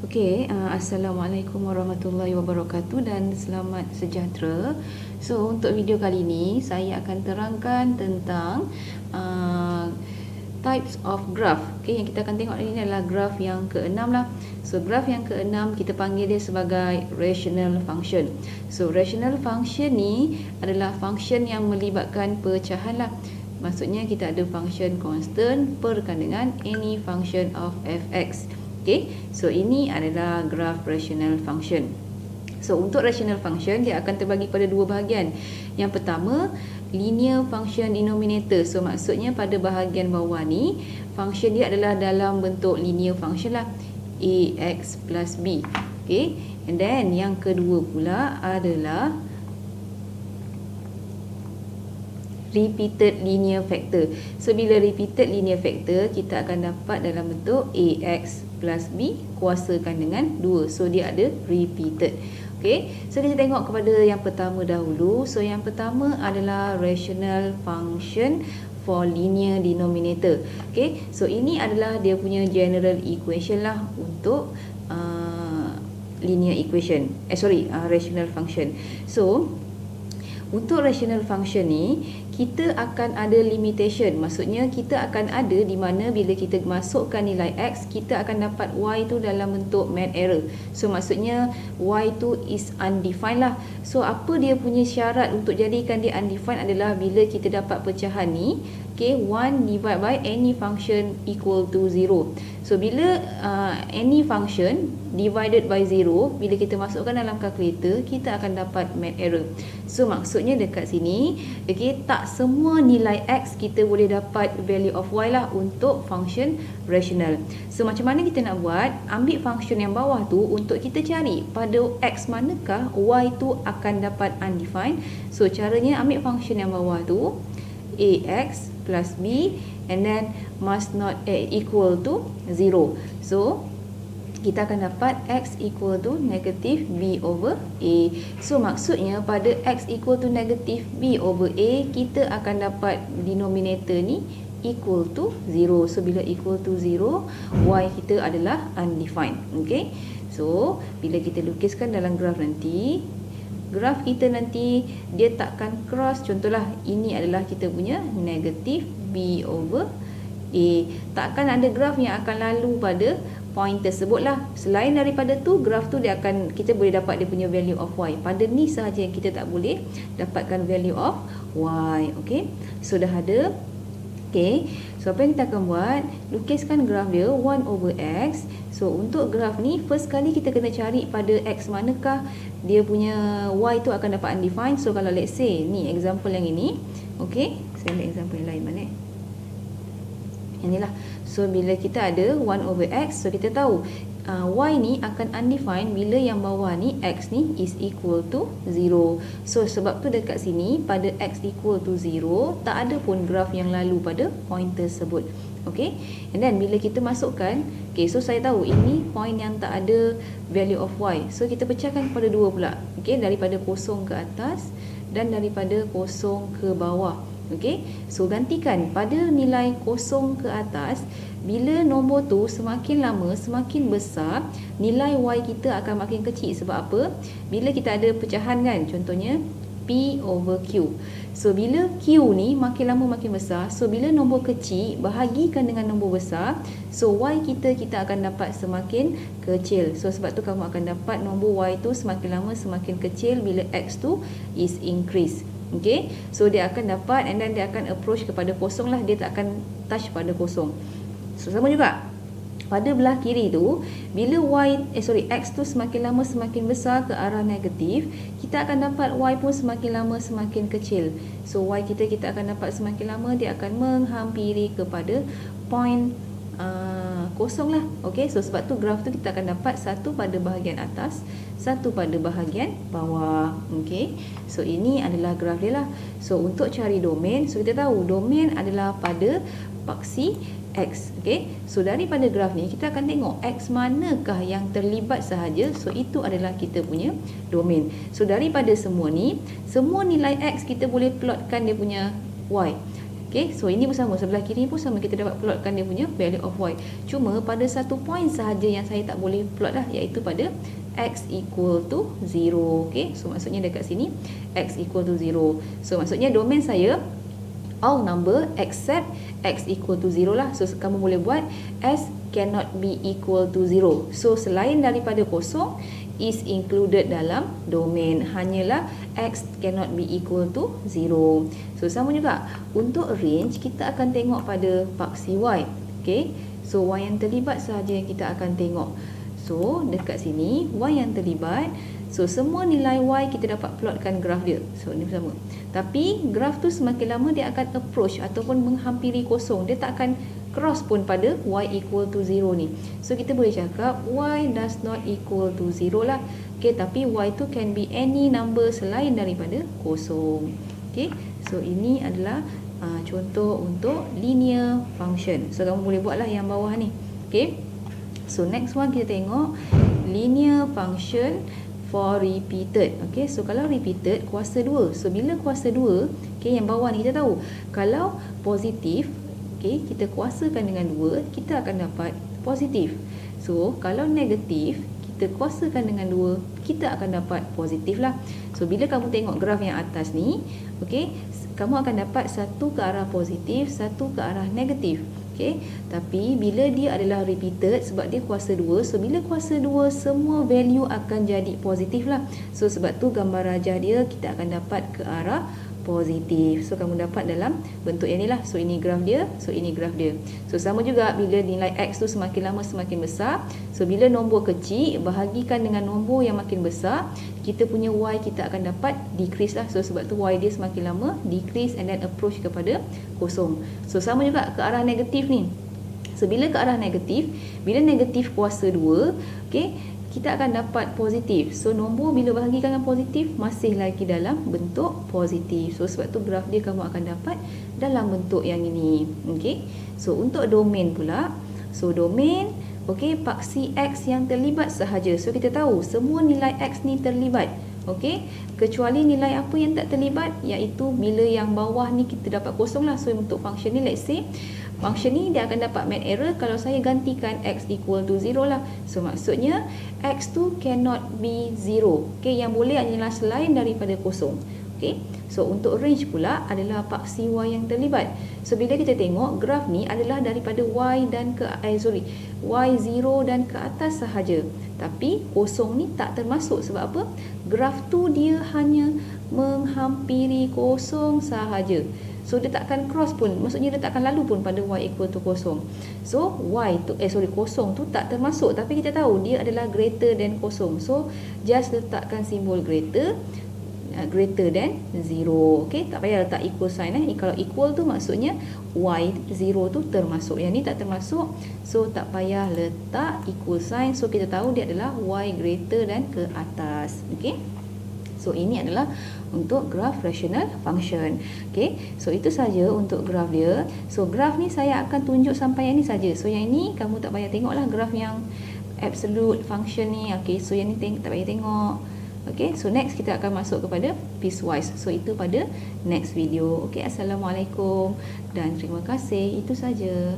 Assalamualaikum warahmatullahi wabarakatuh dan selamat sejahtera. So, untuk video kali ini saya akan terangkan tentang types of graph. Yang kita akan tengok ini adalah graph yang ke-6 lah. So, graph yang ke-6 kita panggil dia sebagai rational function. So, rational function ni adalah function yang melibatkan pecahan lah. Maksudnya kita ada function constant perkan dengan any function of fx. So ini adalah graph rational function. So untuk rational function dia akan terbagi pada dua bahagian. Yang pertama, linear function denominator. So maksudnya pada bahagian bawah ni function dia adalah dalam bentuk linear function lah, ax plus b. And then yang kedua pula adalah repeated linear factor. So bila repeated linear factor kita akan dapat dalam bentuk ax plus b kuasakan dengan 2. So dia ada repeated. So kita tengok kepada yang pertama dahulu. So yang pertama adalah rational function for linear denominator. So ini adalah dia punya general equation lah untuk linear equation. Rational function. So untuk rational function ni kita akan ada limitation. Maksudnya kita akan ada di mana bila kita masukkan nilai x, kita akan dapat y tu dalam bentuk mad error. So maksudnya y tu is undefined lah. So apa dia punya syarat untuk jadikan dia undefined adalah bila kita dapat pecahan ni, 1 divided by any function equal to 0. So bila any function divided by 0, bila kita masukkan dalam kalkulator, kita akan dapat mad error. So maksudnya dekat sini, tak semua nilai x kita boleh dapat value of y lah untuk function rational. So macam mana kita nak buat? Ambil function yang bawah tu untuk kita cari pada x manakah y tu akan dapat undefined. So caranya ambil function yang bawah tu, ax plus b, and then must not equal to 0. So kita akan dapat x equal to negative b over a. So maksudnya pada x equal to negative b over a, kita akan dapat denominator ni equal to 0. So bila equal to 0, y kita adalah undefined. So bila kita lukiskan dalam graf nanti, graf kita nanti dia takkan cross. Contohlah ini adalah kita punya negative b over a. Takkan ada graf yang akan lalu pada point tersebut lah. Selain daripada tu, graf tu kita boleh dapat dia punya value of y. Pada ni sahaja yang kita tak boleh dapatkan value of y. So dah ada. So apa yang kita akan buat, lukiskan graf dia 1 over x. So untuk graf ni, first kali kita kena cari pada x manakah dia punya y tu akan dapat undefined. So kalau let's say ni example yang ini, saya ambil example yang lain mana? Inilah. So bila kita ada 1 over x, so kita tahu y ni akan undefined bila yang bawah ni x ni is equal to 0. So sebab tu dekat sini pada x equal to 0 tak ada pun graf yang lalu pada point tersebut. And then bila kita masukkan, so saya tahu ini point yang tak ada value of y. So kita pecahkan kepada 2 pula. Daripada kosong ke atas dan daripada kosong ke bawah. So gantikan pada nilai kosong ke atas. Bila nombor tu semakin lama semakin besar, nilai y kita akan makin kecil. Sebab apa? Bila kita ada pecahan kan, contohnya p over q. So bila q ni makin lama makin besar, so bila nombor kecil bahagikan dengan nombor besar, so y kita akan dapat semakin kecil. So sebab tu kamu akan dapat nombor y tu semakin lama semakin kecil bila x tu is increase. So dia akan dapat, and then dia akan approach kepada kosong lah. Dia tak akan touch pada kosong. So sama juga pada belah kiri tu, bila x tu semakin lama semakin besar ke arah negatif, kita akan dapat y pun semakin lama semakin kecil. So y kita akan dapat semakin lama dia akan menghampiri kepada point kosong lah. So sebab tu graf tu kita akan dapat satu pada bahagian atas, satu pada bahagian bawah. So ini adalah graf dia lah. So untuk cari domain, so kita tahu domain adalah pada paksi x. So daripada graf ni kita akan tengok x manakah yang terlibat sahaja. So itu adalah kita punya domain. So daripada semua ni, semua nilai x kita boleh plotkan dia punya y. Okay, so ini pun sama, sebelah kiri pun sama, kita dapat plotkan dia punya value of y. Cuma pada satu point sahaja yang saya tak boleh plot dah, iaitu pada x equal to 0. Okay, so maksudnya dekat sini x equal to 0. So maksudnya domain saya all number except x equal to 0 lah. So kamu boleh buat s cannot be equal to 0. So selain daripada kosong is included dalam domain, hanyalah x cannot be equal to 0. So sama juga untuk range, kita akan tengok pada paksi y. Okay, so y yang terlibat sahaja yang kita akan tengok. So dekat sini y yang terlibat, so semua nilai y kita dapat plotkan graf dia. So ni sama, tapi graf tu semakin lama dia akan approach ataupun menghampiri kosong, dia tak akan cross pun pada y equal to 0 ni. So kita boleh cakap y does not equal to 0 lah. Okay, tapi y tu can be any number selain daripada kosong. Okay, so ini adalah contoh untuk linear function. So kamu boleh buatlah yang bawah ni. Okay, so next one kita tengok linear function for repeated. Okay, so kalau repeated kuasa 2. So bila kuasa 2, okay, yang bawah ni kita tahu kalau positif, okay, kita kuasakan dengan 2, kita akan dapat positif. So kalau negatif, kita kuasakan dengan 2, kita akan dapat positif lah. So bila kamu tengok graf yang atas ni, okay, kamu akan dapat satu ke arah positif, satu ke arah negatif. Okay, tapi bila dia adalah repeated, sebab dia kuasa 2, so bila kuasa 2 semua value akan jadi positif lah. So sebab tu gambar rajah dia kita akan dapat ke arah positif. So kamu dapat dalam bentuk yang ni lah. So ini graf dia, so ini graf dia. So sama juga bila nilai x tu semakin lama semakin besar. So bila nombor kecil bahagikan dengan nombor yang makin besar, kita punya y kita akan dapat decrease lah. So sebab tu y dia semakin lama decrease and then approach kepada kosong. So sama juga ke arah negatif ni. So bila ke arah negatif, bila negatif kuasa 2, okay, kita akan dapat positif. So nombor bila bahagikan dengan positif masih lagi dalam bentuk positif. So sebab tu graf dia kamu akan dapat dalam bentuk yang ini. Okay, so untuk domain pula, so domain, okay, paksi x yang terlibat sahaja. So kita tahu semua nilai x ni terlibat. Okay, kecuali nilai apa yang tak terlibat, iaitu bila yang bawah ni kita dapat kosong lah. So untuk function ni, let's say function ni dia akan dapat math error kalau saya gantikan x equal to 0 lah. So maksudnya x tu cannot be 0. Okay, yang boleh hanyalah selain daripada kosong. Okay, so untuk range pula adalah paksi y yang terlibat. So bila kita tengok graf ni adalah daripada y dan ke y0 dan ke atas sahaja. Tapi kosong ni tak termasuk. Sebab apa? Graf tu dia hanya menghampiri kosong sahaja. So dia tak akan cross pun, maksudnya dia tak akan lalu pun pada y equal to kosong. So kosong tu tak termasuk, tapi kita tahu dia adalah greater than kosong. So just letakkan simbol greater than 0. Okay, tak payah letak equal sign. Kalau equal tu maksudnya y0 tu termasuk, yang ni tak termasuk. So tak payah letak equal sign. So kita tahu dia adalah y greater than ke atas. Okay, so ini adalah untuk graf rational function. Okay, so itu saja untuk graf dia. So graf ni saya akan tunjuk sampai yang ni saja. So yang ini kamu tak payah tengoklah graf yang absolute function ni. Okay, so yang ni tak payah tengok. Okay, so next kita akan masuk kepada piecewise. So itu pada next video. Okay, assalamualaikum dan terima kasih. Itu saja.